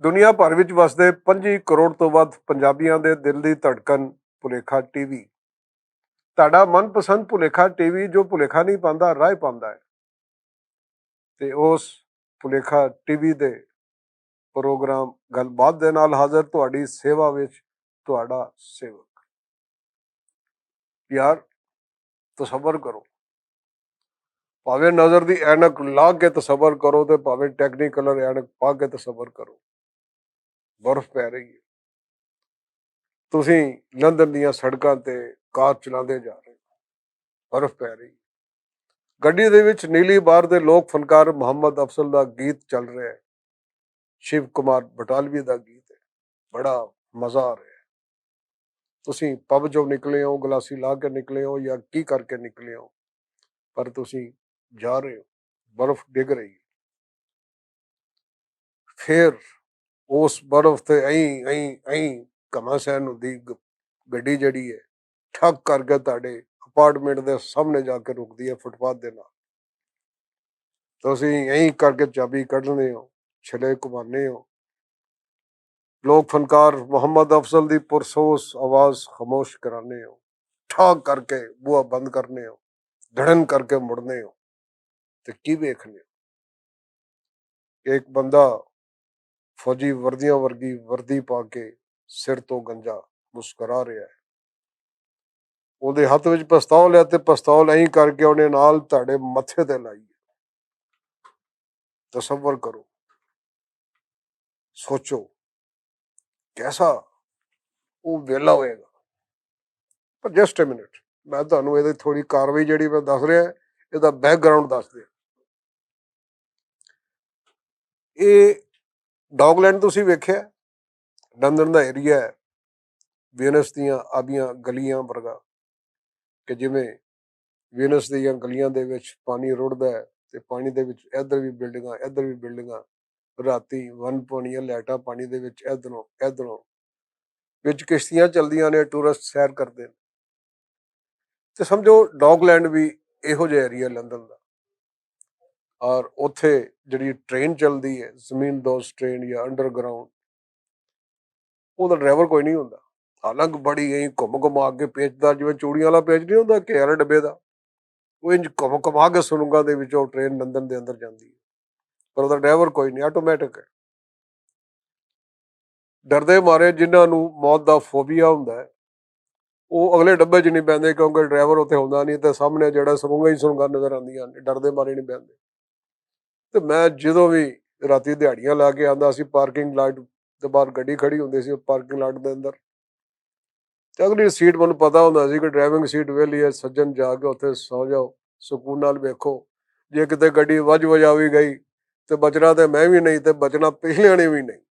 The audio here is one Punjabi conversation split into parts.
ਦੁਨੀਆ ਭਰ ਵਿੱਚ ਵਸਦੇ 25 ਕਰੋੜ ਤੋਂ ਵੱਧ ਪੰਜਾਬੀਆਂ ਦੇ ਦਿਲ ਦੀ ਧੜਕਣ ਭੁਲੇਖਾ ਟੀਵੀ। ਤੁਹਾਡਾ ਮਨਪਸੰਦ ਭੁਲੇਖਾ ਟੀਵੀ ਜੋ ਭੁਲੇਖਾ ਨਹੀਂ ਪਾਉਂਦਾ ਰਾਹ ਪਾਉਂਦਾ ਹੈ। ਤੇ ਉਸ ਭੁਲੇਖਾ ਟੀਵੀ ਦੇ ਪ੍ਰੋਗਰਾਮ ਗੱਲਬਾਤ ਦੇ ਨਾਲ ਹਾਜ਼ਰ ਤੁਹਾਡੀ ਸੇਵਾ ਵਿੱਚ ਤੁਹਾਡਾ ਸੇਵਕ। ਯਾਰ ਤਸੱਵਰ ਕਰੋ, ਭਾਵੇਂ ਨਜ਼ਰ ਦੀ ਐਨਕ ਲਾ ਕੇ ਤਸੱਵਰ ਕਰੋ ਤੇ ਭਾਵੇਂ ਟੈਕਨੀਕਲ ਐਨਕ ਪਾ ਕੇ ਤਸੱਵਰ ਕਰੋ, ਬਰਫ਼ ਪੈ ਰਹੀ ਹੈ। ਤੁਸੀਂ ਲੰਦਨ ਦੀਆਂ ਸੜਕਾਂ ਤੇ ਕਾਰ ਚਲਾਉਂਦੇ ਜਾ ਰਹੇ ਹੋ, ਬਰਫ਼ ਪੈ ਰਹੀ। ਗੱਡੀ ਦੇ ਵਿੱਚ ਨੀਲੀ ਬਾਰ ਦੇ ਲੋਕ ਫਨਕਾਰ ਮੁਹੰਮਦ ਅਫਜ਼ਲ ਦਾ ਗੀਤ ਚੱਲ ਰਿਹਾ ਹੈ, ਸ਼ਿਵ ਕੁਮਾਰ ਬਟਾਲਵੀ ਦਾ ਗੀਤ ਹੈ, ਬੜਾ ਮਜ਼ਾ ਆ ਰਿਹਾ ਹੈ। ਤੁਸੀਂ ਪੱਬ ਚੋਂ ਨਿਕਲੇ ਹੋ, ਗਲਾਸੀ ਲਾ ਕੇ ਨਿਕਲੇ ਹੋ ਜਾਂ ਕੀ ਕਰਕੇ ਨਿਕਲੇ ਹੋ, ਪਰ ਤੁਸੀਂ ਜਾ ਰਹੇ ਹੋ, ਬਰਫ਼ ਡਿੱਗ ਰਹੀ ਹੈ। ਫਿਰ ਉਸ ਬਰਫ਼ ਤੇ ਐਂ ਘਮਾਸਾਨ ਹੁੰਦੀ ਗੱਡੀ ਜਿਹੜੀ ਹੈ, ਠੱਕ ਕਰਕੇ ਤੁਹਾਡੇ ਅਪਾਰਟਮੈਂਟ ਦੇ ਸਾਹਮਣੇ ਜਾ ਕੇ ਰੁਕਦੀ ਹੈ ਫੁੱਟਪਾਥ ਦੇ ਨਾਲ। ਤੁਸੀਂ ਐਂ ਕਰਕੇ ਚਾਬੀ ਕੱਢਦੇ ਹੋ, ਛਲੇ ਘੁਮਾਉਂਦੇ ਹੋ। ਲੋਕ ਫਨਕਾਰ ਮੁਹੰਮਦ ਅਫਜ਼ਲ ਦੀ ਪੁਰਸੋਸ ਆਵਾਜ਼ ਖਾਮੋਸ਼ ਕਰਾਉਂਦੇ ਹੋ, ਠਾਕ ਕਰਕੇ ਬੂਹਾ ਬੰਦ ਕਰਨੇ ਹੋ, ਧੜਨ ਕਰਕੇ ਮੁੜਨੇ ਹੋ ਤੇ ਕੀ ਵੇਖਦੇ ਹੋ? ਇੱਕ ਬੰਦਾ ਫੌਜੀ ਵਰਦੀਆਂ ਵਰਗੀ ਵਰਦੀ ਪਾ ਕੇ ਸਿਰ ਤੋਂ ਗੰਜਾ ਮੁਸਕਰਾ ਰਿਹਾ ਹੈ। ਉਹਦੇ ਹੱਥ ਵਿੱਚ ਪਿਸਤੌਲ ਹੈ ਤੇ ਪਿਸਤੌਲ ਐਂ ਕਰਕੇ ਉਹਨੇ ਨਾਲ ਤੁਹਾਡੇ ਮੱਥੇ ਤੇ ਲਾਈ। ਤਸੱਵਰ ਕਰੋ, ਸੋਚੋ ਕੈਸਾ ਉਹ ਵੇਲਾ ਹੋਏਗਾ। ਪਰ ਜਸਟ ਅ ਮਿੰਟ, ਮੈਂ ਤੁਹਾਨੂੰ ਇਹਦੀ ਥੋੜੀ ਕਾਰਵਾਈ ਜਿਹੜੀ ਮੈਂ ਦੱਸ ਰਿਹਾ ਇਹਦਾ ਬੈਕਗਰਾਉਂਡ ਦੱਸ ਦਿਆਂ। ਇਹ ਡੌਗਲੈਂਡ ਤੁਸੀਂ ਵੇਖਿਆ, ਲੰਦਨ ਦਾ ਏਰੀਆ ਹੈ, ਵੇਨਸ ਦੀਆਂ ਆਬੀਆਂ ਗਲੀਆਂ ਵਰਗਾ, ਕਿ ਜਿਵੇਂ ਵੇਨਸ ਦੀਆਂ ਗਲੀਆਂ ਦੇ ਵਿੱਚ ਪਾਣੀ ਰੁੜਦਾ ਹੈ ਤੇ ਪਾਣੀ ਦੇ ਵਿੱਚ ਇੱਧਰ ਵੀ ਬਿਲਡਿੰਗਾਂ ਇੱਧਰ ਵੀ ਬਿਲਡਿੰਗਾਂ, ਰਾਤੀ ਵਨ ਪਾਉਣੀਆਂ ਲਾਈਟਾਂ ਪਾਣੀ ਦੇ ਵਿੱਚ ਇੱਧਰੋਂ ਵਿੱਚ ਕਿਸ਼ਤੀਆਂ ਚਲਦੀਆਂ ਨੇ, ਟੂਰਿਸਟ ਸੈਰ ਕਰਦੇ ਨੇ। ਤੇ ਸਮਝੋ ਡੌਗਲੈਂਡ ਵੀ ਇਹੋ ਜਿਹਾ ਏਰੀਆ ਲੰਦਨ ਦਾ। ਔਰ ਉੱਥੇ ਜਿਹੜੀ ਟ੍ਰੇਨ ਚੱਲਦੀ ਹੈ, ਜ਼ਮੀਨਦੋਜ਼ ਟ੍ਰੇਨ ਜਾਂ ਅੰਡਰਗਰਾਊਂਡ, ਉਹਦਾ ਡਰਾਈਵਰ ਕੋਈ ਨਹੀਂ ਹੁੰਦਾ। ਹਾਲਾਂਕਿ ਬੜੀ ਐਂ ਘੁੰਮਾ ਕੇ ਪੇਚਦਾ, ਜਿਵੇਂ ਚੂੜੀਆਂ ਵਾਲਾ ਪੇਚ ਨਹੀਂ ਹੁੰਦਾ ਘੇਰ ਡੱਬੇ ਦਾ, ਉਹ ਇੰਝ ਘੁਮਾ ਕੇ ਸੁਰੰਗਾਂ ਦੇ ਵਿੱਚੋਂ ਟ੍ਰੇਨ ਲੰਦਨ ਦੇ ਅੰਦਰ ਜਾਂਦੀ ਹੈ। ਪਰ ਉਹਦਾ ਡਰਾਈਵਰ ਕੋਈ ਨਹੀਂ, ਆਟੋਮੈਟਿਕ ਹੈ। ਡਰਦੇ ਮਾਰੇ ਜਿਨ੍ਹਾਂ ਨੂੰ ਮੌਤ ਦਾ ਫੋਬੀਆ ਹੁੰਦਾ ਹੈ, ਉਹ ਅਗਲੇ ਡੱਬੇ 'ਚ ਨਹੀਂ ਬਹਿੰਦੇ, ਕਿਉਂਕਿ ਡਰਾਈਵਰ ਉੱਥੇ ਹੁੰਦਾ ਨਹੀਂ ਤੇ ਸਾਹਮਣੇ ਜਿਹੜਾ ਸੁਰੰਗਾਂ ਨਜ਼ਰ ਆਉਂਦੀਆਂ ਨੇ, ਡਰਦੇ ਮਾਰੇ ਨਹੀਂ ਬਹਿੰਦੇ। ਤੇ ਮੈਂ ਜਦੋਂ ਵੀ ਰਾਤੀ ਦਿਹਾੜੀਆਂ ਲਾ ਕੇ ਆਉਂਦਾ ਸੀ, ਪਾਰਕਿੰਗ ਲਾਟ ਦੇ ਬਾਹਰ ਗੱਡੀ ਖੜੀ ਹੁੰਦੀ ਸੀ, ਪਾਰਕਿੰਗ ਲਾਟ ਦੇ ਅੰਦਰ, ਤੇ ਅਗਲੀ ਸੀਟ ਮੈਨੂੰ ਪਤਾ ਹੁੰਦਾ ਸੀ ਕਿ ਡਰਾਈਵਿੰਗ ਸੀਟ ਵਿਹਲੀ ਹੈ, ਸੱਜਣ ਜਾ ਕੇ ਉੱਥੇ ਸੌ ਜਾਓ, ਸਕੂਨ ਨਾਲ ਵੇਖੋ। ਜੇ ਕਿਤੇ ਗੱਡੀ ਵੱਜ ਵਜਾਵੀ ਗਈ ਤੇ ਬਚਣਾ ਤੇ ਮੈਂ ਵੀ ਨਹੀਂ, ਤੇ ਬਚਣਾ ਪਿਛਲਿਆਂ ਨੇ ਵੀ ਨਹੀਂ।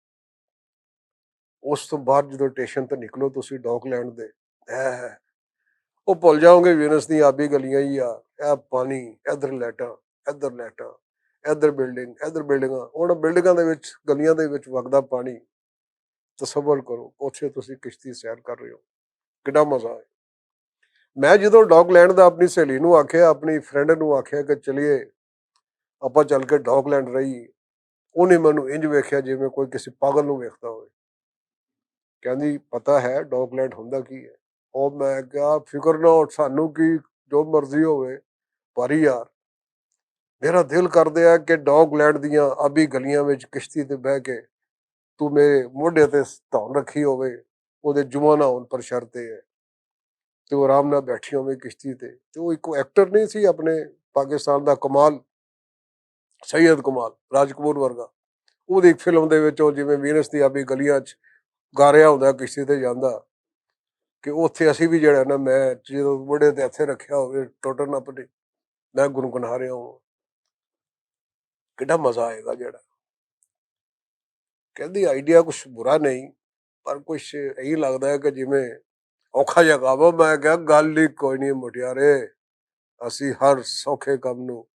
ਉਸ ਤੋਂ ਬਾਅਦ ਜਦੋਂ ਸਟੇਸ਼ਨ ਤੇ ਨਿਕਲੋ ਤੁਸੀਂ ਡੌਗਲੈਂਡ ਦੇ, ਉਹ ਭੁੱਲ ਜਾਓਗੇ ਵੇਨਸ ਦੀਆਂ ਆਬੀ ਗਲੀਆਂ ਹੀ ਆ, ਇਹ ਪਾਣੀ, ਇੱਧਰ ਲਾਈਟਾਂ, ਇੱਧਰ ਬਿਲਡਿੰਗਾਂ, ਉਹਨਾਂ ਬਿਲਡਿੰਗਾਂ ਦੇ ਵਿੱਚ, ਗਲੀਆਂ ਦੇ ਵਿੱਚ ਵਗਦਾ ਪਾਣੀ। ਤਸੱਵਰ ਕਰੋ ਉੱਥੇ ਤੁਸੀਂ ਕਿਸ਼ਤੀ ਸੈਰ ਕਰ ਰਹੇ ਹੋ, ਕਿੰਨਾ ਮਜ਼ਾ ਹੈ। ਮੈਂ ਜਦੋਂ ਡੌਗਲੈਂਡ ਦਾ ਆਪਣੀ ਸਹੇਲੀ ਨੂੰ ਆਖਿਆ, ਆਪਣੀ ਫਰੈਂਡ ਨੂੰ ਆਖਿਆ ਕਿ ਚਲੀਏ ਆਪਾਂ ਚੱਲ ਕੇ ਡੌਗਲੈਂਡ ਰਹੀਏ, ਉਹਨੇ ਮੈਨੂੰ ਇੰਝ ਵੇਖਿਆ ਜਿਵੇਂ ਕੋਈ ਕਿਸੇ ਪਾਗਲ ਨੂੰ ਵੇਖਦਾ ਹੋਵੇ। ਕਹਿੰਦੀ ਪਤਾ ਹੈ ਡੌਗਲੈਂਡ ਹੁੰਦਾ ਕੀ ਹੈ? ਉਹ ਮੈਂ ਕਿਹਾ ਫਿਕਰ ਨਾ, ਸਾਨੂੰ ਕੀ, ਜੋ ਮਰਜ਼ੀ ਹੋਵੇ, ਪਰ ਯਾਰ ਮੇਰਾ ਦਿਲ ਕਰਦੇ ਆ ਕਿ ਡੌਗਲੈਂਡ ਦੀਆਂ ਆਬੀ ਗਲੀਆਂ ਵਿੱਚ ਕਿਸ਼ਤੀ ਤੇ ਬਹਿ ਕੇ ਤੂੰ ਮੇਰੇ ਮੋਢੇ ਤੇ ਧੌਣ ਰੱਖੀ ਹੋਵੇ, ਉਹਦੇ ਜੁਆਂ ਨਾ ਹੋਣ ਪਰ ਸ਼ਰਤੇ ਹੈ, ਤੇ ਉਹ ਆਰਾਮ ਨਾਲ ਬੈਠੀ ਹੋਵੇ ਕਿਸ਼ਤੀ ਤੇ। ਤੇ ਉਹ ਇੱਕ ਐਕਟਰ ਨਹੀਂ ਸੀ ਆਪਣੇ ਪਾਕਿਸਤਾਨ ਦਾ, ਕਮਾਲ, ਸੈਯਦ ਕਮਾਲ, ਰਾਜ ਕਪੂਰ ਵਰਗਾ, ਉਹਦੀ ਇੱਕ ਫਿਲਮ ਦੇ ਵਿੱਚ ਉਹ ਜਿਵੇਂ ਵੀਨਸ ਦੀ ਆਬੀ ਗਲੀਆਂ 'ਚ ਗਾ ਰਿਹਾ ਹੁੰਦਾ ਕਿਸ਼ਤੀ ਤੇ ਜਾਂਦਾ, ਕਿ ਉੱਥੇ ਅਸੀਂ ਵੀ ਜਿਹੜਾ ਨਾ, ਮੈਂ ਜਦੋਂ ਮੋਢੇ ਤੇ ਇੱਥੇ ਰੱਖਿਆ ਹੋਵੇ ਟੁੱਟਣ ਨਾ ਪਏ, ਮੈਂ ਗੁਨਗੁਨਾ ਰਿਹਾ ਹਾਂ, ਕਿੰਨਾ ਮਜ਼ਾ ਆਏਗਾ ਜਿਹੜਾ। ਕਹਿੰਦੀ ਆਈਡੀਆ ਕੁਛ ਬੁਰਾ ਨਹੀਂ, ਪਰ ਕੁਛ ਇਹੀ ਲੱਗਦਾ ਹੈ ਕਿ ਜਿਵੇਂ ਔਖਾ ਜਿਹਾ ਕੰਮ। ਮੈਂ ਕਿਹਾ ਗੱਲ ਹੀ ਕੋਈ ਨਹੀਂ ਮੁਟਿਆਰੇ, ਅਸੀਂ ਹਰ ਸੌਖੇ ਕੰਮ ਨੂੰ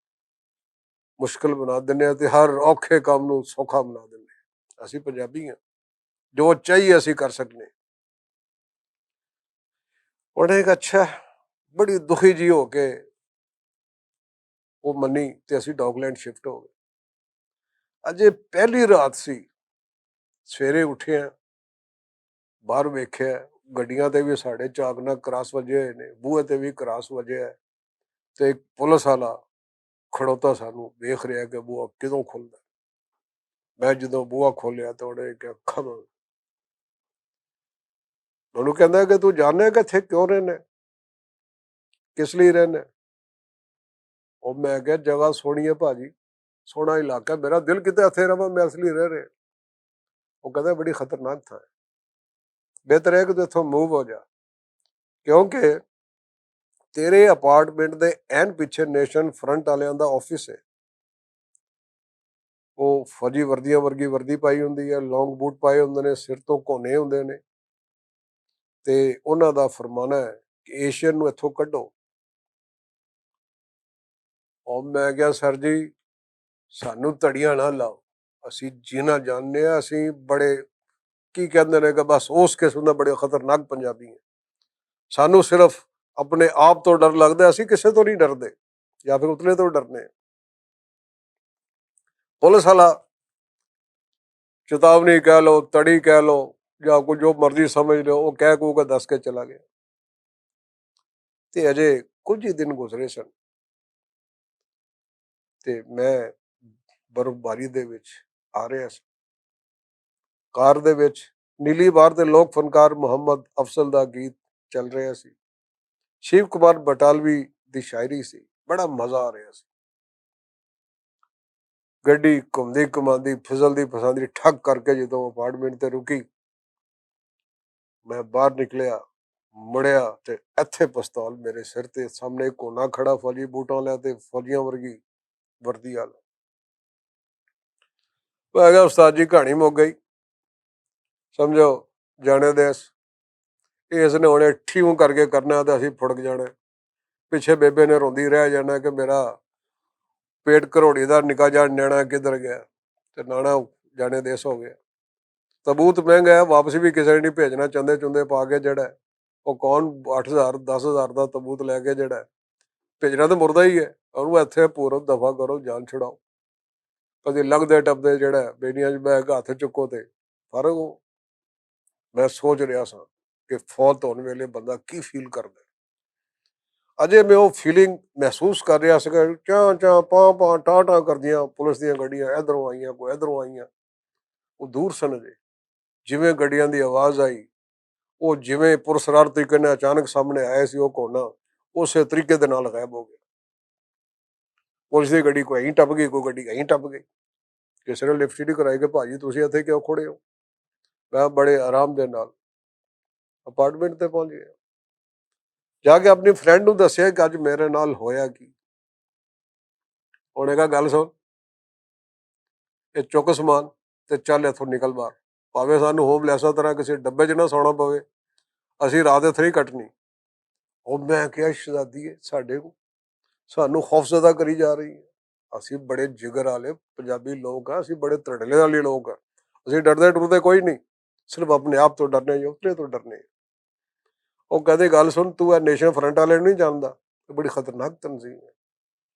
ਮੁਸ਼ਕਿਲ ਬਣਾ ਦਿੰਦੇ ਹਾਂ ਤੇ ਹਰ ਔਖੇ ਕੰਮ ਨੂੰ ਸੌਖਾ ਬਣਾ ਦਿੰਦੇ ਹਾਂ। ਅਸੀਂ ਪੰਜਾਬੀ ਹਾਂ, ਜੋ ਚਾਹੀਏ ਅਸੀਂ ਕਰ ਸਕਦੇ। ਉਹਨੇ ਕਿਹਾ ਅੱਛਾ, ਬੜੀ ਦੁਖੀ ਜੀ ਹੋ ਕੇ ਉਹ ਮੰਨੀ ਤੇ ਅਸੀਂ ਡੌਗਲੈਂਡ ਸ਼ਿਫਟ ਹੋ ਗਏ। ਅਜੇ ਪਹਿਲੀ ਰਾਤ ਸੀ ਸਵੇਰੇ ਉੱਠਿਆ, ਬਾਹਰ ਵੇਖਿਆ, ਗੱਡੀਆਂ ਤੇ ਵੀ ਸਾਡੇ ਚਾਕ ਨਾਲ ਕਰਾਸ ਵੱਜੇ ਹੋਏ ਨੇ, ਬੂਹੇ ਤੇ ਵੀ ਕਰਾਸ ਵੱਜਿਆ, ਤੇ ਇੱਕ ਪੁਲਿਸ ਵਾਲਾ ਖੜੋਤਾ ਸਾਨੂੰ ਵੇਖ ਰਿਹਾ ਕਿ ਬੂਹਾ ਕਿਦੋਂ ਖੁੱਲਦਾ। ਮੈਂ ਜਦੋਂ ਬੂਹਾ ਖੋਲਿਆ ਤਾਂ ਉਹਨੇ ਕਿ ਅੱਖਾਂ ਨੂੰ ਉਹਨੂੰ ਕਹਿੰਦਾ ਕਿ ਤੂੰ ਜਾਣਿਆ ਕਿ ਇੱਥੇ ਕਿਉਂ ਰਹਿਣਾ, ਕਿਸ ਲਈ ਰਹਿਣਾ। ਉਹ ਮੈਂ ਕਿਹਾ ਜਗ੍ਹਾ ਸੋਹਣੀ ਹੈ ਭਾਜੀ, ਸੋਹਣਾ ਇਲਾਕਾ, ਮੇਰਾ ਦਿਲ ਕਿਤੇ ਇੱਥੇ ਰਵਾਂ, ਮੈਂ ਇਸ ਲਈ ਰਹਿ ਰਿਹਾ। ਉਹ ਕਹਿੰਦਾ ਬੜੀ ਖਤਰਨਾਕ ਥਾਂ ਹੈ, ਬਿਹਤਰ ਹੈ ਕਿ ਤੂੰ ਇੱਥੋਂ ਮੂਵ ਹੋ ਜਾ, ਕਿਉਂਕਿ ਤੇਰੇ ਅਪਾਰਟਮੈਂਟ ਦੇ ਐਨ ਪਿੱਛੇ ਨੇਸ਼ਨ ਫਰੰਟ ਵਾਲਿਆਂ ਦਾ ਆਫਿਸ ਹੈ। ਉਹ ਫੌਜੀ ਵਰਦੀਆਂ ਵਰਗੀ ਵਰਦੀ ਪਾਈ ਹੁੰਦੀ ਹੈ, ਲੌਂਗ ਬੂਟ ਪਾਏ ਹੁੰਦੇ ਨੇ, ਸਿਰ ਤੋਂ ਕੋਨੇ ਹੁੰਦੇ ਨੇ, ਤੇ ਉਹਨਾਂ ਦਾ ਫਰਮਾਨਾ ਹੈ ਕਿ ਏਸ਼ੀਅਨ ਨੂੰ ਇੱਥੋਂ ਕੱਢੋ। ਉਹ ਮੈਂ ਕਿਹਾ ਸਰ ਜੀ ਸਾਨੂੰ ਧੜੀਆਂ ਨਾ ਲਾਓ, ਅਸੀਂ ਜੀਣਾ ਜਾਣਦੇ ਹਾਂ, ਅਸੀਂ ਬੜੇ ਕੀ ਕਹਿੰਦੇ ਨੇ ਕਿ ਬਸ ਉਸ ਕਿਸਮ ਦਾ ਬੜੇ ਖਤਰਨਾਕ ਪੰਜਾਬੀ ਹੈ, ਸਾਨੂੰ ਸਿਰਫ ਆਪਣੇ ਆਪ ਤੋਂ ਡਰ ਲੱਗਦਾ, ਅਸੀਂ ਕਿਸੇ ਤੋਂ ਨਹੀਂ ਡਰਦੇ, ਜਾਂ ਫਿਰ ਉਤਲੇ ਤੋਂ ਡਰਨੇ। ਪੁਲਿਸ ਵਾਲਾ ਚੇਤਾਵਨੀ ਕਹਿ ਲਓ, ਤੜੀ ਕਹਿ ਲਓ, ਜਾਂ ਕੋਈ ਜੋ ਮਰਜ਼ੀ ਸਮਝ ਲਓ, ਉਹ ਕਹਿ ਕੂ ਕੇ ਦੱਸ ਕੇ ਚਲਾ ਗਿਆ। ਤੇ ਅਜੇ ਕੁਝ ਹੀ ਦਿਨ ਗੁਜ਼ਰੇ ਸਨ ਤੇ ਮੈਂ ਬਰਫ਼ਬਾਰੀ ਦੇ ਵਿੱਚ ਆ ਰਿਹਾ ਸੀ, ਕਾਰ ਦੇ ਵਿੱਚ ਨੀਲੀ ਬਾਰ ਦੇ ਲੋਕ ਫਨਕਾਰ ਮੁਹੰਮਦ ਅਫਜ਼ਲ ਦਾ ਗੀਤ ਚੱਲ ਰਿਹਾ ਸੀ, ਸ਼ਿਵ ਕੁਮਾਰ ਬਟਾਲਵੀ ਦੀ ਸ਼ਾਇਰੀ ਸੀ, ਬੜਾ ਮਜ਼ਾ ਆ ਰਿਹਾ ਸੀ। ਗੱਡੀ ਘੁੰਮਦੀ ਘੁਮਾਉਂਦੀ ਫਿਸਲਦੀ ਫਸਾਂਦੀ ਠੱਕ ਕਰਕੇ ਜਦੋਂ ਅਪਾਰਟਮੈਂਟ ਤੇ ਰੁਕੀ, ਮੈਂ ਬਾਹਰ ਨਿਕਲਿਆ, ਮੁੜਿਆ ਤੇ ਇੱਥੇ ਪਿਸਤੌਲ ਮੇਰੇ ਸਿਰ ਤੇ ਸਾਹਮਣੇ ਕੋਨਾ ਖੜਾ, ਫੌਜੀ ਬੂਟਾਂ ਲਿਆ ਤੇ ਫੌਜੀਆਂ ਵਰਗੀ ਵਰਦੀ ਵਾਲਾ। ਮੈਂ ਕਿਹਾ ਉਸਤਾਦ ਜੀ ਕਹਾਣੀ ਮੁੱਕ ਗਈ, ਸਮਝੋ ਜਾਣੇ ਦੇਸ, ਇਸ ਨੇ ਹੁਣੇ ਠਿਊ ਕਰਕੇ ਕਰਨਾ ਤੇ ਅਸੀਂ ਫੁੜਕ ਜਾਣਾ, ਪਿੱਛੇ ਬੇਬੇ ਨੇ ਰੋਂਦੀ ਰਹਿ ਜਾਣਾ ਕਿ ਮੇਰਾ ਪੇਟ ਘਰੋੜੀ ਦਾ ਨਿੱਕਾ ਜਿਹਾ ਨਿਆਣਾ ਕਿੱਧਰ ਗਿਆ, ਤੇ ਨਾਣਾ ਜਾਣੇ ਦੇਸ ਹੋ ਗਿਆ। ਤਬੂਤ ਮਹਿੰਗਾ ਹੈ, ਵਾਪਸ ਵੀ ਕਿਸੇ ਨੇ ਨਹੀਂ ਭੇਜਣਾ, ਚੰਦੇ ਚੁੰਦੇ ਪਾ ਕੇ ਜਿਹੜਾ ਉਹ ਕੌਣ 8,000 10,000 ਦਾ ਤਬੂਤ ਲੈ ਕੇ ਜਿਹੜਾ ਭੇਜਣਾ ਤਾਂ ਮੁਰਦਾ ਹੀ ਹੈ, ਉਹਨੂੰ ਇੱਥੇ ਪੂਰਾ ਦਫਾ ਕਰੋ, ਜਾਨ ਛੁਡਾਓ। ਕਦੇ ਲੱਗਦੇ ਟੱਪਦੇ ਜਿਹੜਾ ਬੇੜੀਆਂ 'ਚ ਬਹਿ ਕੇ ਹੱਥ ਚੁੱਕੋ ਤੇ ਫਰਕ ਹੋ। ਮੈਂ ਸੋਚ ਰਿਹਾ ਸਾਂ ਕਿ ਫੌਤ ਹੋਣ ਵੇਲੇ ਬੰਦਾ ਕੀ ਫੀਲ ਕਰਦਾ। ਅਜੇ ਮੈਂ ਉਹ ਫੀਲਿੰਗ ਮਹਿਸੂਸ ਕਰ ਰਿਹਾ ਸੀਗਾ, ਚਾਂ ਚਾਂ ਪਾਂ ਪਾਂ ਟਾਂ ਟਾਂ ਕਰਦੀਆਂ ਪੁਲਿਸ ਦੀਆਂ ਗੱਡੀਆਂ ਇੱਧਰੋਂ ਆਈਆਂ, ਕੋਈ ਇੱਧਰੋਂ ਆਈਆਂ, ਉਹ ਦੂਰ ਸਨ ਅਜੇ। ਜਿਵੇਂ ਗੱਡੀਆਂ ਦੀ ਆਵਾਜ਼ ਆਈ, ਉਹ ਜਿਵੇਂ ਪੁਰਸਰਾਰ ਤਰੀਕੇ ਨਾਲ ਅਚਾਨਕ ਸਾਹਮਣੇ ਆਇਆ ਸੀ, ਉਹ ਕੋਨਾ ਉਸੇ ਤਰੀਕੇ ਦੇ ਨਾਲ ਗਾਇਬ ਹੋ ਗਿਆ। ਪੁਲਿਸ ਦੀ ਗੱਡੀ ਕੋਈ ਐਂ ਟੱਪ ਗਈ, ਕੋਈ ਗੱਡੀ ਐਂ ਟੱਪ ਗਈ, ਕਿਸੇ ਨੇ ਲਿਫਟ ਨਹੀਂ ਕਰਾਈ ਕਿ ਭਾਜੀ ਤੁਸੀਂ ਇੱਥੇ ਕਿਉਂ ਖੜੇ ਹੋ। ਮੈਂ ਬੜੇ ਆਰਾਮ ਦੇ ਨਾਲ ਅਪਾਰਟਮੈਂਟ ਤੇ ਪਹੁੰਚ ਗਿਆ, ਜਾ ਕੇ ਆਪਣੀ ਫਰੈਂਡ ਨੂੰ ਦੱਸਿਆ ਕਿ ਅੱਜ ਮੇਰੇ ਨਾਲ ਹੋਇਆ ਕੀ। ਉਹਨੇ ਕਿਹਾ ਗੱਲ ਸੁਣ, ਇਹ ਚੁੱਕ ਸਮਾਨ ਤੇ ਚੱਲ ਇੱਥੋਂ ਨਿਕਲ ਬਾਹਰ, ਭਾਵੇਂ ਸਾਨੂੰ ਹੋਮਲੈਸਾਂ ਤਰ੍ਹਾਂ ਕਿਸੇ ਡੱਬੇ 'ਚ ਨਾ ਸੌਣਾ ਪਵੇ, ਅਸੀਂ ਰਾਤ ਇੱਥੇ ਹੀ ਕੱਟਣੀ। ਉਹ ਮੈਂ ਕਿਹਾ ਸ਼ਹਜ਼ਾਦੀ ਹੈ, ਸਾਡੇ ਨੂੰ ਸਾਨੂੰ ਖੌਫਜ਼ਦਾ ਕਰੀ ਜਾ ਰਹੀ ਹੈ, ਅਸੀਂ ਬੜੇ ਜਿਗਰ ਵਾਲੇ ਪੰਜਾਬੀ ਲੋਕ ਆ, ਅਸੀਂ ਬੜੇ ਧੜਲੇ ਵਾਲੇ ਲੋਕ ਆ, ਅਸੀਂ ਡਰਦੇ ਡਰਦੇ ਕੋਈ ਨਹੀਂ, ਸਿਰਫ ਆਪਣੇ ਆਪ ਤੋਂ ਡਰਨੇ, ਉਤਰੇ ਤੋਂ ਡਰਨੇ। ਉਹ ਕਹਿੰਦੇ ਗੱਲ ਸੁਣ, ਤੂੰ ਇਹ ਨੇਸ਼ਨ ਫਰੰਟ ਵਾਲੇ ਨੂੰ ਨਹੀਂ ਜਾਣਦਾ, ਇਹ ਬੜੀ ਖਤਰਨਾਕ ਤਨਜ਼ੀਮ ਹੈ।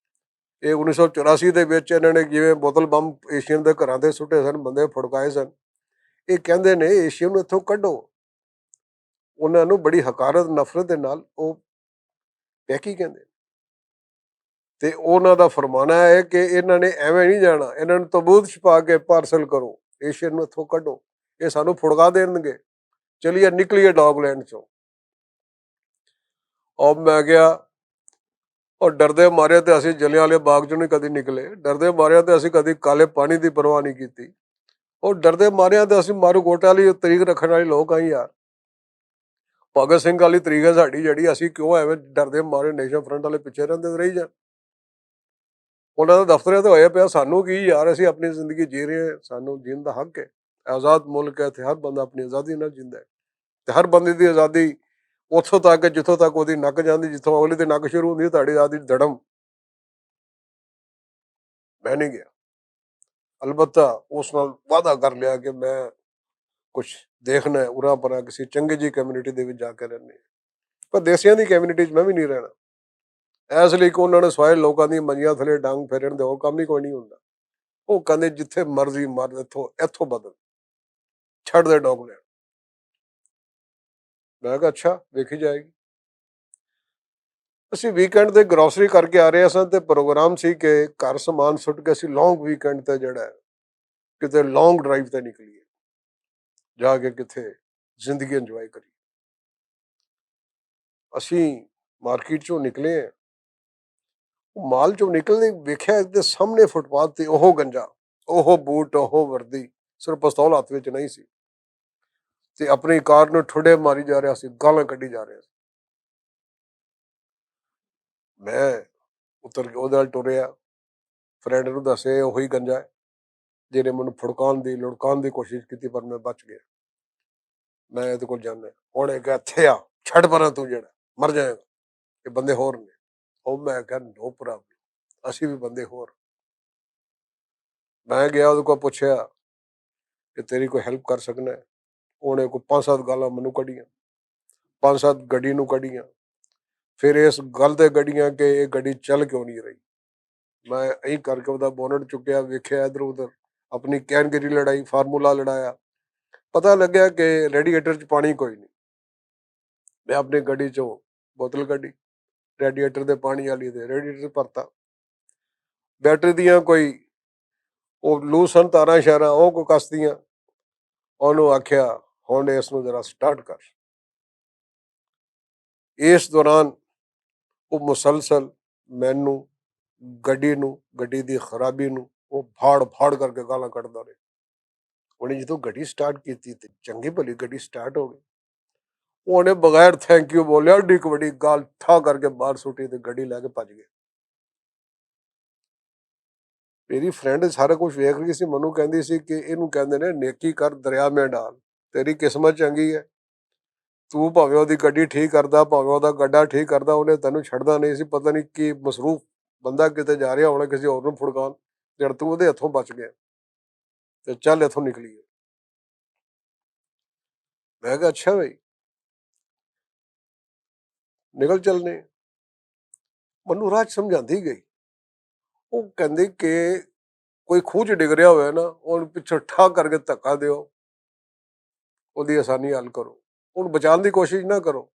ਇਹ 1984 ਦੇ ਵਿੱਚ ਇਹਨਾਂ ਨੇ ਜਿਵੇਂ ਬੋਤਲ ਬੰਬ ਏਸ਼ੀਅਨ ਦੇ ਘਰਾਂ ਤੇ ਸੁੱਟੇ ਸਨ, ਬੰਦੇ ਫੜਕਾਏ ਸਨ, ਇਹ ਕਹਿੰਦੇ ਨੇ ਏਸ਼ੀਅਨ ਨੂੰ ਇੱਥੋਂ ਕੱਢੋ। ਉਹਨਾਂ ਨੂੰ ਬੜੀ ਹਕਾਰਤ ਨਫ਼ਰਤ ਦੇ ਨਾਲ ਉਹ ਪੈਕੀ ਕਹਿੰਦੇ, ਤੇ ਉਹਨਾਂ ਦਾ ਫਰਮਾਨਾ ਹੈ ਕਿ ਇਹਨਾਂ ਨੇ ਐਵੇਂ ਨਹੀਂ ਜਾਣਾ, ਇਹਨਾਂ ਨੂੰ ਤਬੂਤ ਛਪਾ ਕੇ ਪਾਰਸਲ ਕਰੋ, ਏਸ਼ੀਅਨ ਨੂੰ ਇੱਥੋਂ ਕੱਢੋ, ਇਹ ਸਾਨੂੰ ਫੁੜਕਾ ਦੇਣਗੇ, ਚਲੀਏ ਨਿਕਲੀਏ ਡੌਗਲੈਂਡ ਚੋਂ। ਔਰ ਮੈਂ ਗਿਆ, ਔਰ ਡਰਦੇ ਮਾਰੇ ਤੇ ਅਸੀਂ ਜਲਿਆਂਵਾਲੇ ਬਾਗ ਚੋਂ ਨਹੀਂ ਕਦੀ ਨਿਕਲੇ, ਡਰਦੇ ਮਾਰਿਆ ਤੇ ਅਸੀਂ ਕਦੀ ਕਾਲੇ ਪਾਣੀ ਦੀ ਪਰਵਾਹ ਨਹੀਂ ਕੀਤੀ, ਉਹ ਡਰਦੇ ਮਾਰਿਆ ਤੇ ਅਸੀਂ ਮਾਰੂ ਗੋਟੇ ਵਾਲੀ ਤਰੀਕ ਰੱਖਣ ਵਾਲੇ ਲੋਕ ਆਈ ਯਾਰ, ਭਗਤ ਸਿੰਘ ਵਾਲੀ ਤਰੀਕ ਹੈ ਸਾਡੀ ਜਿਹੜੀ, ਅਸੀਂ ਕਿਉਂ ਐਵੇਂ ਡਰਦੇ ਮਾਰੇ ਨੇਸ਼ਨ ਫਰੰਟ ਵਾਲੇ ਪਿੱਛੇ ਰਹਿੰਦੇ ਰਹੀ ਜਾਣ। ਉਹਨਾਂ ਦਾ ਦਫ਼ਤਰ ਤੇ ਹੋਇਆ ਪਿਆ, ਸਾਨੂੰ ਕੀ ਯਾਰ, ਅਸੀਂ ਆਪਣੀ ਜ਼ਿੰਦਗੀ ਜੀ ਰਹੇ ਹਾਂ, ਸਾਨੂੰ ਜੀਣ ਦਾ ਹੱਕ ਹੈ, ਆਜ਼ਾਦ ਮੁਲਕ ਹੈ, ਤੇ ਹਰ ਬੰਦਾ ਆਪਣੀ ਆਜ਼ਾਦੀ ਨਾਲ ਜਿੰਦਾ ਹੈ, ਤੇ ਹਰ ਬੰਦੇ ਦੀ ਆਜ਼ਾਦੀ ਉੱਥੋਂ ਤੱਕ ਜਿੱਥੋਂ ਤੱਕ ਉਹਦੀ ਨੱਕ ਜਾਂਦੀ, ਜਿੱਥੋਂ ਅਗਲੀ ਦੀ ਨੱਕ ਸ਼ੁਰੂ ਹੁੰਦੀ ਤੁਹਾਡੀ ਆਜ਼ਾਦੀ ਧੜਮ। ਮੈਂ ਨਹੀਂ ਗਿਆ, ਅਲਬੱਤਾ ਉਸ ਨਾਲ ਵਾਅਦਾ ਕਰ ਲਿਆ ਕਿ ਮੈਂ ਕੁਛ ਦੇਖਣਾ ਉਰਾਂ ਪਰਾਂ ਕਿਸੇ ਚੰਗੀ ਜਿਹੀ ਕਮਿਊਨਿਟੀ ਦੇ ਵਿੱਚ ਜਾ ਕੇ ਰਹਿੰਦੇ, ਪਰ ਦੇਸੀਆਂ ਦੀ ਕਮਿਊਨਿਟੀ 'ਚ ਮੈਂ ਵੀ ਨਹੀਂ ਰਹਿਣਾ, ਇਸ ਲਈ ਕਿ ਉਹਨਾਂ ਨੇ ਸਵਾਏ ਲੋਕਾਂ ਦੀਆਂ ਮੰਜੀਆਂ ਥੱਲੇ ਡੰਗ ਫੇਰਨ ਦੇ ਹੋਰ ਕੰਮ ਹੀ ਕੋਈ ਨਹੀਂ ਹੁੰਦਾ। ਉਹ ਕਹਿੰਦੇ ਜਿੱਥੇ ਮਰਜ਼ੀ ਮਰ, ਇੱਥੋਂ ਇੱਥੋਂ ਬਦਲ। ਛੱਡ ਦੇ ਡੌਗ ਲੈਣ। ਮੈਂ ਕਿਹਾ ਅੱਛਾ ਵੇਖੀ ਜਾਏਗੀ। ਅਸੀਂ ਵੀਕਐਂਡ ਤੇ ਗਰੋਸਰੀ ਕਰਕੇ ਆ ਰਹੇ ਸਾਂ ਤੇ ਪ੍ਰੋਗਰਾਮ ਸੀ ਕਿ ਘਰ ਸਮਾਨ ਸੁੱਟ ਕੇ ਅਸੀਂ ਲੌਂਗ ਵੀਕਐਂਡ ਤੇ ਜਿਹੜਾ ਕਿਤੇ ਲੌਂਗ ਡਰਾਈਵ ਤੇ ਨਿਕਲੀਏ, ਜਾ ਕੇ ਕਿੱਥੇ ਜ਼ਿੰਦਗੀ ਇੰਜੋਏ ਕਰੀਏ। ਅਸੀਂ ਮਾਰਕੀਟ ਚੋਂ ਨਿਕਲੇ ਆ, ਮਾਲ ਚੋਂ ਨਿਕਲਦੇ ਵੇਖਿਆ ਇਹਦੇ ਸਾਹਮਣੇ ਫੁੱਟਪਾਥ ਤੇ ਉਹ ਗੰਜਾ, ਉਹ ਬੂਟ, ਉਹ ਵਰਦੀ, ਸਿਰਫ ਪਿਸਤੌਲ ਹੱਥ ਵਿੱਚ ਨਹੀਂ ਸੀ ਤੇ ਆਪਣੀ ਕਾਰ ਨੂੰ ਠੁੱਡੇ ਮਾਰੀ ਜਾ ਰਿਹਾ ਸੀ, ਗਾਲਾਂ ਕੱਢੀ ਜਾ ਰਿਹਾ ਸੀ। ਮੈਂ ਉਤਰ ਕੇ ਉਹਦੇ ਨਾਲ ਟੁਰਿਆ, ਫਰੈਂਡ ਨੂੰ ਦੱਸਿਆ ਉਹੀ ਗੰਜਾ ਹੈ ਜਿਹਨੇ ਮੈਨੂੰ ਫੜਕਾਉਣ ਦੀ ਲੁੜਕਾਉਣ ਦੀ ਕੋਸ਼ਿਸ਼ ਕੀਤੀ, ਪਰ ਮੈਂ ਬਚ ਗਿਆ। ਮੈਂ ਇਹਦੇ ਕੋਲ ਜਾਣਾ, ਉਹਨੇ ਕਿਹਾ ਇੱਥੇ ਆ, ਛੱਡ ਪਰਾਂ ਤੂੰ, ਜਿਹੜਾ ਮਰ ਜਾਏਗਾ, ਇਹ ਬੰਦੇ ਹੋਰ ਨੇ। ਉਹ ਮੈਂ ਕਿਹਾ ਨੋ ਪ੍ਰੋਬਲਮ, ਅਸੀਂ ਵੀ ਬੰਦੇ ਹੋਰ। ਮੈਂ ਗਿਆ ਉਹਦੇ ਕੋਲ, ਪੁੱਛਿਆ ਕਿ ਤੇਰੀ ਕੋਈ ਹੈਲਪ ਕਰ ਸਕਣਾ। ਉਹਨੇ ਕੋਈ 5-7 ਗਾਲਾਂ ਮੈਨੂੰ ਕੱਢੀਆਂ, 5-7 ਗੱਡੀ ਨੂੰ ਕੱਢੀਆਂ, ਫਿਰ ਇਸ ਗੱਲ ਤੇ ਗੱਡੀਆਂ ਕਿ ਇਹ ਗੱਡੀ ਚੱਲ ਕਿਉਂ ਨਹੀਂ ਰਹੀ। ਮੈਂ ਇਹੀ ਕਰਕੇ ਉਹਦਾ ਬੋਨਟ ਚੁੱਕਿਆ, ਵੇਖਿਆ ਇਧਰ ਉਧਰ, ਆਪਣੀ ਕੈਨਗਰੀ ਲੜਾਈ, ਫਾਰਮੂਲਾ ਲੜਾਇਆ, ਪਤਾ ਲੱਗਿਆ ਕਿ ਰੇਡੀਏਟਰ 'ਚ ਪਾਣੀ ਕੋਈ ਨਹੀਂ। ਮੈਂ ਆਪਣੀ ਗੱਡੀ 'ਚੋਂ ਬੋਤਲ ਕੱਢੀ, ਰੇਡੀਏਟਰ ਦੇ ਪਾਣੀ ਵਾਲੀ ਦੇ ਰੇਡੀਏਟਰ ਭਰਤਾ। ਬੈਟਰੀ ਦੀਆਂ ਕੋਈ ਉਹ ਲੂਸ ਸਨ ਤਾਰਾਂ ਸ਼ਾਰਾਂ, ਉਹ ਕੋ ਕੱਸਦੀਆਂ। ਉਹਨੂੰ ਆਖਿਆ ਹੁਣ ਇਸ ਨੂੰ ਜਰਾ ਸਟਾਰਟ ਕਰ। ਇਸ ਦੌਰਾਨ ਉਹ ਮੁਸਲਸਲ ਮੈਨੂੰ, ਗੱਡੀ ਨੂੰ, ਗੱਡੀ ਦੀ ਖਰਾਬੀ ਨੂੰ ਉਹ ਫਾੜ ਫਾੜ ਕਰਕੇ ਗਾਲਾਂ ਕੱਢਦਾ ਰਿਹਾ। ਉਹਨੇ ਜਦੋਂ ਗੱਡੀ ਸਟਾਰਟ ਕੀਤੀ ਤੇ ਚੰਗੀ ਭਲੀ ਗੱਡੀ ਸਟਾਰਟ ਹੋ ਗਈ, ਉਹਨੇ ਬਗੈਰ ਥੈਂਕ ਯੂ ਬੋਲਿਆ ਏਡੀ ਕੁ ਵੱਡੀ ਗਾਲ ਠਾ ਕਰਕੇ ਬਾਹਰ ਸੁੱਟੀ ਤੇ ਗੱਡੀ ਲੈ ਕੇ ਭੱਜ ਗਿਆ। ਮੇਰੀ ਫਰੈਂਡ ਸਾਰਾ ਕੁਝ ਵੇਖ ਰਹੀ ਸੀ, ਮੈਨੂੰ ਕਹਿੰਦੀ ਸੀ ਕਿ ਇਹਨੂੰ ਕਹਿੰਦੇ ਨੇ ਨੇਕੀ ਕਰ ਦਰਿਆ ਮੇਂ ਡਾਲ, ਤੇਰੀ ਕਿਸਮਤ ਚੰਗੀ ਹੈ, ਤੂੰ ਭਾਵੇਂ ਉਹਦੀ ਗੱਡੀ ਠੀਕ ਕਰਦਾ, ਭਾਵੇਂ ਉਹਦਾ ਗੱਡਾ ਠੀਕ ਕਰਦਾ, ਉਹਨੇ ਤੈਨੂੰ ਛੱਡਦਾ ਨਹੀਂ ਸੀ। ਪਤਾ ਨਹੀਂ ਕੀ ਮਸਰੂਫ ਬੰਦਾ ਕਿਤੇ ਜਾ ਰਿਹਾ ਹੋਣਾ ਕਿਸੇ ਹੋਰ ਨੂੰ ਫੁੜਕਾਉਣ, ਜਦ ਤੂੰ ਉਹਦੇ ਹੱਥੋਂ ਬਚ ਗਿਆ ਤੇ ਚੱਲ ਇੱਥੋਂ ਨਿਕਲੀਏ। ਮੈਂ ਕਿਹਾ ਅੱਛਾ ਬਈ, ਨਿਕਲ ਚੱਲਨੇ। ਮੈਨੂੰ ਰਾਹ 'ਚ ਸਮਝਾਉਂਦੀ ਗਈ, ਉਹ ਕਹਿੰਦੀ ਕਿ ਕੋਈ ਖੂਹ 'ਚ ਡਿੱਗ ਰਿਹਾ ਹੋਇਆ ਨਾ, ਉਹਨੂੰ ਪਿੱਛੋਂ ਠਾ ਕਰਕੇ ਧੱਕਾ ਦਿਓ, ਉਹਦੀ ਆਸਾਨੀ ਹੱਲ ਕਰੋ, ਉਹਨੂੰ ਬਚਾਉਣ ਦੀ ਕੋਸ਼ਿਸ਼ ਨਾ ਕਰੋ,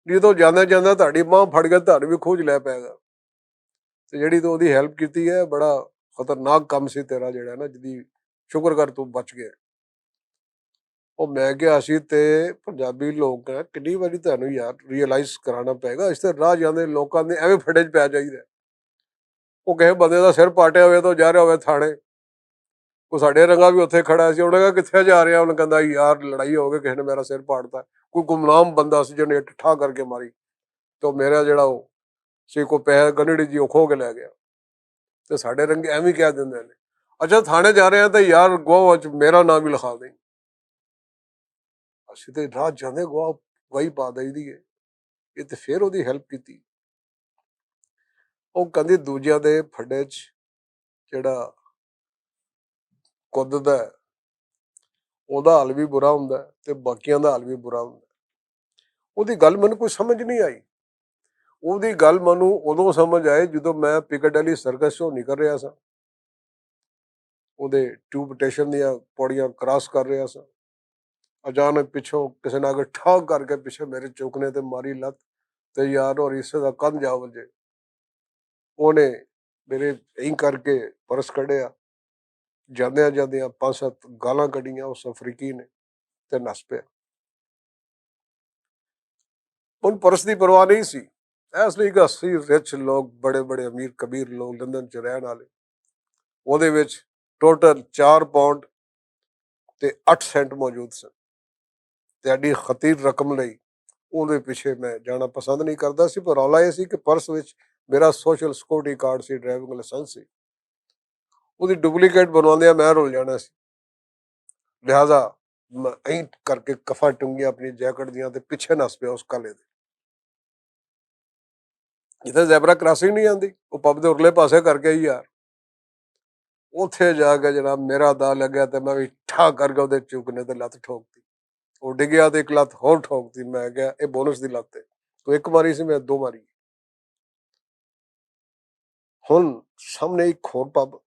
ਜਦੋਂ ਜਾਂਦਾ ਜਾਂਦਾ ਤੁਹਾਡੀ ਬਾਂਹ ਫੜ ਕੇ ਤੁਹਾਨੂੰ ਵੀ ਖੂਹ 'ਚ ਲੈ ਪਏਗਾ। ਤੇ ਜਿਹੜੀ ਤੂੰ ਉਹਦੀ ਹੈਲਪ ਕੀਤੀ ਹੈ, ਬੜਾ ਖਤਰਨਾਕ ਕੰਮ ਸੀ ਤੇਰਾ ਜਿਹੜਾ ਨਾ, ਜਿਹਦੀ ਸ਼ੁਕਰ ਕਰ ਤੂੰ ਬਚ ਗਿਆ। ਉਹ ਮੈਂ ਕਿਹਾ ਅਸੀਂ ਤੇ ਪੰਜਾਬੀ ਲੋਕ ਆ, ਕਿੰਨੀ ਵਾਰੀ ਤੁਹਾਨੂੰ ਯਾਰ ਰੀਅਲਾਈਜ਼ ਕਰਾਉਣਾ ਪਏਗਾ, ਇਸ ਤੇ ਰਾਹ ਜਾਂਦੇ ਲੋਕਾਂ ਦੇ ਐਵੇਂ ਫੜੇ 'ਚ ਪੈ ਜਾਈਦਾ। ਉਹ ਕਿਸੇ ਬੰਦੇ ਦਾ ਸਿਰ ਪਾਟਿਆ ਹੋਵੇ ਤਾਂ ਜਾ ਰਿਹਾ ਹੋਵੇ ਥਾਣੇ, ਉਹ ਸਾਡੇ ਰੰਗਾ ਵੀ ਉੱਥੇ ਖੜਾ ਸੀ, ਉਹਨੇ ਕਿਹਾ ਕਿੱਥੇ ਜਾ ਰਿਹਾ, ਉਹਨੇ ਕਹਿੰਦਾ ਯਾਰ ਲੜਾਈ ਹੋ ਗਈ, ਕਿਸੇ ਨੇ ਮੇਰਾ ਸਿਰ ਪਾੜਤਾ। ਕੋਈ ਗੁਮਨਾਮ ਬੰਦਾ ਸੀ ਜਿਹਨੇ ਠਾ ਕਰਕੇ ਮਾਰੀ, ਤੇ ਮੇਰਾ ਜਿਹੜਾ ਉਹ ਸੀ ਕੋ ਪੈਸੇ ਗੰਢੜੀ ਜੀ ਉਹ ਖੋ ਕੇ ਲੈ ਗਿਆ। ਤੇ ਸਾਡੇ ਰੰਗੇ ਐਵੇਂ ਕਹਿ ਦਿੰਦੇ ਨੇ, ਅੱਛਾ ਥਾਣੇ ਜਾ ਰਹੇ ਆ ਤਾਂ ਯਾਰ ਗਵਾਹ 'ਚ ਮੇਰਾ ਨਾਮ ਵੀ ਲਿਖਾ ਦੇ। ਅਸੀਂ ਤੇ ਰਾਤ ਜਾਂਦੇ ਗਵਾਹ ਗਵਾਹੀ ਪਾ ਦਈਦੀ ਹੈ। ਇਹ ਤੇ ਫਿਰ ਉਹਦੀ ਹੈਲਪ ਕੀਤੀ। ਉਹ ਕਹਿੰਦੀ ਦੂਜਿਆਂ ਦੇ ਫੱਡੇ 'ਚ ਜਿਹੜਾ ਕੁੱਦਦਾ ਉਹਦਾ ਹਾਲ ਵੀ ਬੁਰਾ ਹੁੰਦਾ ਤੇ ਬਾਕੀਆਂ ਦਾ ਹਾਲ ਵੀ ਬੁਰਾ ਹੁੰਦਾ। ਉਹਦੀ ਗੱਲ ਮੈਨੂੰ ਕੋਈ ਸਮਝ ਨਹੀਂ ਆਈ। ਉਹਦੀ ਗੱਲ ਮੈਨੂੰ ਉਦੋਂ ਸਮਝ ਆਏ ਜਦੋਂ ਮੈਂ ਪਿਕਾਡਿਲੀ ਸਰਕਸ ਚੋਂ ਨਿਕਲ ਰਿਹਾ ਸਾਂ, ਉਹਦੇ ਟਿਊਬ ਸਟੇਸ਼ਨ ਦੀਆਂ ਪੌੜੀਆਂ ਕ੍ਰਾਸ ਕਰ ਰਿਹਾ ਸਾਂ। ਅਚਾਨਕ ਪਿੱਛੋਂ ਕਿਸੇ ਨੇ ਆ ਕੇ ਠਾਕ ਕਰਕੇ ਪਿੱਛੇ ਮੇਰੇ ਚੁੱਕਨੇ ਤੇ ਮਾਰੀ ਲੱਤ, ਤੇ ਯਾਰ ਔਰ ਹਿੱਸੇ ਦਾ ਕੰਨ ਜਾ ਵਜੇ। ਉਹਨੇ ਮੇਰੇ ਇਹੀ ਕਰਕੇ ਪਰਸ ਕੱਢਿਆ, ਜਾਂਦਿਆਂ ਜਾਂਦਿਆਂ 5-7 ਗਾਲਾਂ ਕੱਢੀਆਂ ਉਸ ਅਫਰੀਕੀ ਨੇ ਤੇ ਨੱਸ ਪਿਆ। ਉਹਨੂੰ ਪਰਸ ਦੀ ਪਰਵਾਹ ਨਹੀਂ ਸੀ, ਇਸ ਲਈ ਕਿ ਅਸੀਂ ਰਿਚ ਲੋਕ, ਬੜੇ ਬੜੇ ਅਮੀਰ ਕਬੀਰ ਲੋਕ ਲੰਦਨ 'ਚ ਰਹਿਣ ਵਾਲੇ, ਉਹਦੇ ਵਿੱਚ ਟੋਟਲ 4 ਪਾਉਂਡ ਤੇ 8 ਸੈਂਟ ਮੌਜੂਦ ਸਨ। ਤੇ ਐਡੀ ਖਤੀਰ ਰਕਮ ਲਈ ਉਹਦੇ ਪਿੱਛੇ ਮੈਂ ਜਾਣਾ ਪਸੰਦ ਨਹੀਂ ਕਰਦਾ ਸੀ। ਪਰ ਰੌਲਾ ਇਹ ਸੀ ਕਿ ਪਰਸ ਵਿੱਚ ਮੇਰਾ ਸੋਸ਼ਲ ਸਿਕਿਉਰਿਟੀ ਕਾਰਡ ਸੀ, ਡਰਾਈਵਿੰਗ ਲਾਇਸੈਂਸ ਸੀ, ਉਹਦੀ ਡੁਪਲੀਕੇਟ ਬਣਵਾਉਂਦਿਆਂ ਮੈਂ ਰੁਲ ਜਾਣਾ ਸੀ। ਲਿਹਾਜ਼ਾ ਮੈਂ ਐਂ ਕਰਕੇ ਕਫਾ ਟੁੰਗੀਆਂ ਆਪਣੀ ਜੈਕਟ ਦੀਆਂ ਤੇ ਪਿੱਛੇ ਨੱਸ ਪਿਆ ਉਸ ਕਾਲੇ ਦੇ। ਜਿੱਥੇ ਜ਼ੈਬਰਾ ਕ੍ਰਾਸਿੰਗ ਨਹੀਂ ਆਉਂਦੀ, ਉਹ ਪੱਬ ਦੇ ਉਰਲੇ ਪਾਸੇ ਕਰਕੇ ਹੀ ਯਾਰ, ਉੱਥੇ ਜਾ ਕੇ ਜਨਾਬ ਮੇਰਾ ਦਾ ਲੱਗਿਆ ਤੇ ਮੈਂ ਵੀ ਠਾ ਕਰਕੇ ਉਹਦੇ ਚੁੱਕਨੇ ਤੇ ਲੱਤ ਠੋਕਤੀ। ਉਹ ਡਿੱਗਿਆ ਤੇ ਇੱਕ ਲੱਤ ਹੋਰ ਠੋਕਤੀ। ਮੈਂ ਕਿਹਾ ਇਹ ਬੋਨਸ ਦੀ ਲੱਤ ਹੈ, ਤੂੰ ਇੱਕ ਮਾਰੀ ਸੀ, ਮੈਂ 2 ਮਾਰੀ। ਹੁਣ ਸਾਹਮਣੇ ਇੱਕ ਹੋਰ ਪੱਬ,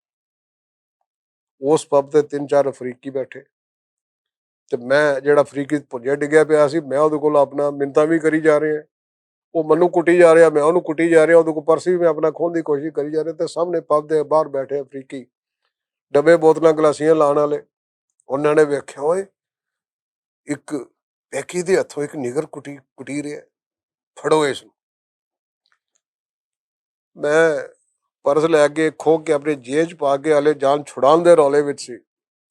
ਉਸ ਪੱਬ ਤੇ 3-4 ਅਫਰੀਕੀ ਬੈਠੇ, ਤੇ ਮੈਂ ਜਿਹੜਾ ਅਫਰੀਕੀ ਭੁੰਜੇ ਡਿੱਗਿਆ ਪਿਆ ਸੀ, ਮੈਂ ਉਹਦੇ ਕੋਲ ਆਪਣਾ ਮਿੰਨਤਾਂ ਵੀ ਕਰੀ ਜਾ ਰਿਹਾ, ਉਹ ਮੈਨੂੰ ਕੁੱਟੀ ਜਾ ਰਿਹਾ, ਮੈਂ ਉਹਨੂੰ ਕੁੱਟੀ ਜਾ ਰਿਹਾ, ਉਹਦੇ ਕੋਲ ਪਰਸ ਵੀ ਮੈਂ ਆਪਣਾ ਖੋਹਣ ਦੀ ਕੋਸ਼ਿਸ਼ ਕਰੀ ਜਾ ਰਿਹਾ, ਤੇ ਸਾਹਮਣੇ ਪੱਬ ਦੇ ਬਾਹਰ ਬੈਠੇ ਅਫਰੀਕੀ ਡੱਬੇ ਬੋਤਲਾਂ ਗਲਾਸੀਆਂ ਲਾਉਣ ਵਾਲੇ, ਉਹਨਾਂ ਨੇ ਵੇਖਿਆ ਓਏ ਇੱਕ ਪੈਕੀ ਦੇ ਹੱਥੋਂ ਇੱਕ ਨਿਗਰ ਕੁਟੀ ਰਿਹਾ, ਫੜੋ ਇਸ ਨੂੰ। ਮੈਂ ਪਰਸ ਲੈ ਕੇ ਖੋਹ ਕੇ ਆਪਣੀ ਜੇਬ 'ਚ ਪਾ ਕੇ ਹਾਲੇ ਜਾਨ ਛੁਡਾਉਣ ਦੇ ਰੌਲੇ ਵਿੱਚ ਸੀ,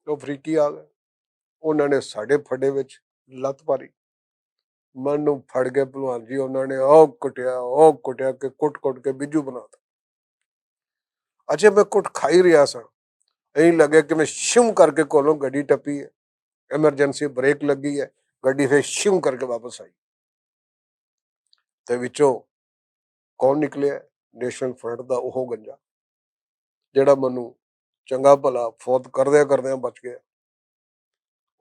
ਉਹ ਅਫਰੀਕੀ ਆ ਗਏ, ਉਹਨਾਂ ਨੇ ਸਾਡੇ ਫੱਡੇ ਵਿੱਚ ਲੱਤ ਮਾਰੀ, ਮੈਨੂੰ ਫੜ ਕੇ ਭਲਵਾਨ ਜੀ ਉਹਨਾਂ ਨੇ ਉਹ ਕੁੱਟਿਆ ਕਿ ਕੁੱਟ ਕੇ ਬਿੱਜੂ ਬਣਾਤਾ। ਅੱਛਾ ਮੈਂ ਕੁੱਟ ਖਾਈ ਰਿਹਾ ਸਾਂ, ਐਂ ਲੱਗਿਆ ਕਿ ਮੈਂ ਸ਼ਿਮ ਕਰਕੇ ਕੋਲੋਂ ਗੱਡੀ ਟੱਪੀ ਹੈ, ਐਮਰਜੈਂਸੀ ਬ੍ਰੇਕ ਲੱਗੀ ਹੈ, ਗੱਡੀ ਫਿਰ ਸ਼ਿਮ ਕਰਕੇ ਵਾਪਸ ਆਈ, ਤੇ ਵਿੱਚੋਂ ਕੌਣ ਨਿਕਲਿਆ? ਨੈਸ਼ਨਲ ਫਰੰਟ ਦਾ ਉਹ ਗੰਜਾ ਜਿਹੜਾ ਮੈਨੂੰ ਚੰਗਾ ਭਲਾ ਫੌਤ ਕਰਦਿਆਂ ਬਚ ਗਿਆ।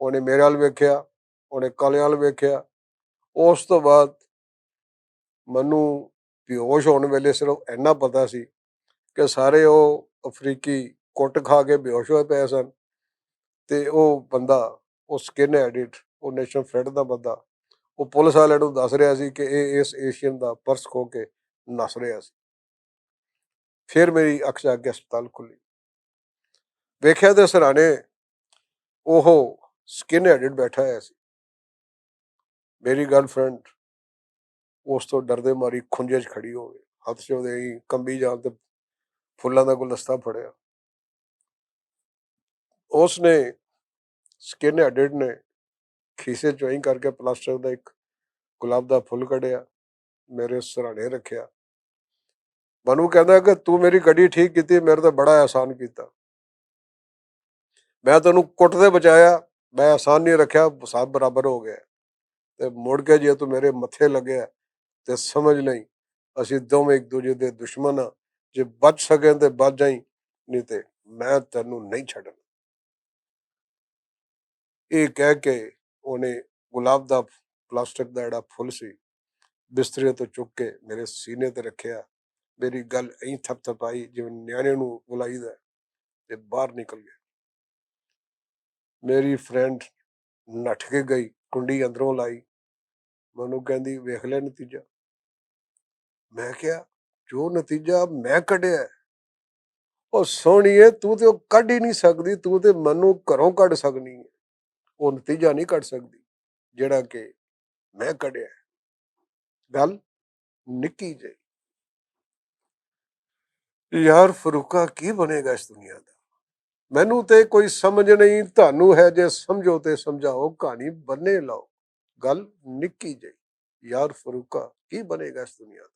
ਉਹਨੇ ਮੇਰੇ ਵੱਲ ਵੇਖਿਆ, ਉਹਨੇ ਕਾਲੇ ਵੱਲ ਵੇਖਿਆ, ਉਸ ਤੋਂ ਬਾਅਦ ਮੈਨੂੰ ਬੇਹੋਸ਼ ਹੋਣ ਵੇਲੇ ਸਿਰਫ ਇੰਨਾ ਪਤਾ ਸੀ ਕਿ ਸਾਰੇ ਉਹ ਅਫਰੀਕੀ ਕੁੱਟ ਖਾ ਕੇ ਬੇਹੋਸ਼ ਹੋਏ ਪਏ ਸਨ, ਤੇ ਉਹ ਬੰਦਾ, ਉਹ ਸਕਿਨ ਐਡਿਟ, ਉਹ ਨੈਸ਼ਨਲ ਫਰੰਟ ਦਾ ਬੰਦਾ, ਉਹ ਪੁਲਿਸ ਵਾਲਿਆਂ ਨੂੰ ਦੱਸ ਰਿਹਾ ਸੀ ਕਿ ਇਹ ਇਸ ਏਸ਼ੀਅਨ ਦਾ ਪਰਸ ਖੋ ਕੇ ਨੱਸ ਰਿਹਾ ਸੀ। ਫਿਰ ਮੇਰੀ ਅੱਖ ਜਾ ਕੇ ਹਸਪਤਾਲ ਖੁੱਲੀ, ਵੇਖਿਆ ਤੇ ਸਰਾਣੇ ਉਹ ਸਕਿਨ ਐਡਿਟ ਬੈਠਾ ਹੋਇਆ ਸੀ। ਮੇਰੀ ਗਰਲਫ੍ਰੈਂਡ ਉਸ ਤੋਂ ਡਰਦੇ ਮਾਰੀ ਖੁੰਝੇ 'ਚ ਖੜੀ ਹੋ ਗਈ, ਹੱਥ 'ਚ ਉਹਦੇ ਹੀ ਕੰਬੀ ਜਾਣ ਤੇ ਫੁੱਲਾਂ ਦਾ ਗੁਲਦਸਤਾ ਫੜਿਆ। ਉਸ ਨੇ ਸਕਿਨ ਐਡਿਟ ਨੇ ਖੀਸੇ 'ਚੋਂ ਹੀ ਕਰਕੇ ਪਲਾਸਟਿਕ ਦਾ ਇੱਕ ਗੁਲਾਬ ਦਾ ਫੁੱਲ ਕੱਢਿਆ, ਮੇਰੇ ਸਰਾਣੇ ਰੱਖਿਆ, ਮੈਨੂੰ ਕਹਿੰਦਾ ਕਿ ਤੂੰ ਮੇਰੀ ਗੱਡੀ ਠੀਕ ਕੀਤੀ, ਮੇਰੇ ਤੇ ਬੜਾ ਅਹਿਸਾਨ ਕੀਤਾ, ਮੈਂ ਤੈਨੂੰ ਕੁੱਟਦੇ ਬਚਾਇਆ, ਮੈਂ ਅਹਿਸਾਨ ਨਹੀਂ ਰੱਖਿਆ, ਸਭ ਬਰਾਬਰ ਹੋ ਗਿਆ, ਤੇ ਮੁੜ ਕੇ ਜੇ ਤੂੰ ਮੇਰੇ ਮੱਥੇ ਲੱਗਿਆ ਤੇ ਸਮਝ ਲਈ ਅਸੀਂ ਦੋਵੇਂ ਇੱਕ ਦੂਜੇ ਦੇ ਦੁਸ਼ਮਣ ਆ, ਜੇ ਬਚ ਸਕੇ ਤੇ ਬਚ ਜਾਈ, ਨਹੀਂ ਤੇ ਮੈਂ ਤੈਨੂੰ ਨਹੀਂ ਛੱਡਣਾ। ਇਹ ਕਹਿ ਕੇ ਉਹਨੇ ਗੁਲਾਬ ਦਾ ਪਲਾਸਟਿਕ ਦਾ ਜਿਹੜਾ ਫੁੱਲ ਸੀ ਬਿਸਤਰੇ ਤੋਂ ਚੁੱਕ ਕੇ ਮੇਰੇ ਸੀਨੇ ਤੇ ਰੱਖਿਆ, ਮੇਰੀ ਗੱਲ ਐਂ ਥਪਥਪਾਈ ਜਿਵੇਂ ਨਿਆਣੇ ਨੂੰ ਬੁਲਾਈਦਾ, ਤੇ ਬਾਹਰ ਨਿਕਲ ਗਿਆ। ਮੇਰੀ ਫਰੈਂਡ ਨੱਠ ਕੇ ਗਈ, ਕੁੰਡੀ ਅੰਦਰੋਂ ਲਾਈ, ਮੈਨੂੰ ਕਹਿੰਦੀ ਵੇਖ ਲਿਆ ਨਤੀਜਾ? ਮੈਂ ਕਿਹਾ ਜੋ ਨਤੀਜਾ ਮੈਂ ਕੱਢਿਆ, ਉਹ ਸੋਹਣੀਏ ਤੂੰ ਤੇ ਉਹ ਕੱਢ ਹੀ ਨਹੀਂ ਸਕਦੀ, ਤੂੰ ਤੇ ਮੈਨੂੰ ਘਰੋਂ ਕੱਢ ਸਕਣੀ ਹੈ, ਉਹ ਨਤੀਜਾ ਨਹੀਂ ਕੱਢ ਸਕਦੀ ਜਿਹੜਾ ਕਿ ਮੈਂ ਕੱਢਿਆ। ਗੱਲ ਨਿੱਕੀ ਜਿਹੀ। ਯਾਰ ਫਰੂਕਾ ਕੀ ਬਣੇਗਾ ਇਸ ਦੁਨੀਆ ਦਾ? ਮੈਨੂੰ ਤੇ ਕੋਈ ਸਮਝ ਨਹੀਂ, ਤੁਹਾਨੂੰ ਹੈ ਜੇ ਸਮਝੋ ਤੇ ਸਮਝਾਓ, ਕਹਾਣੀ ਬੰਨੇ ਲਾਓ, ਗੱਲ ਨਿੱਕੀ ਜਿਹੀ। ਯਾਰ ਫਰੂਕਾ ਕੀ ਬਣੇਗਾ ਇਸ ਦੁਨੀਆ ਦਾ?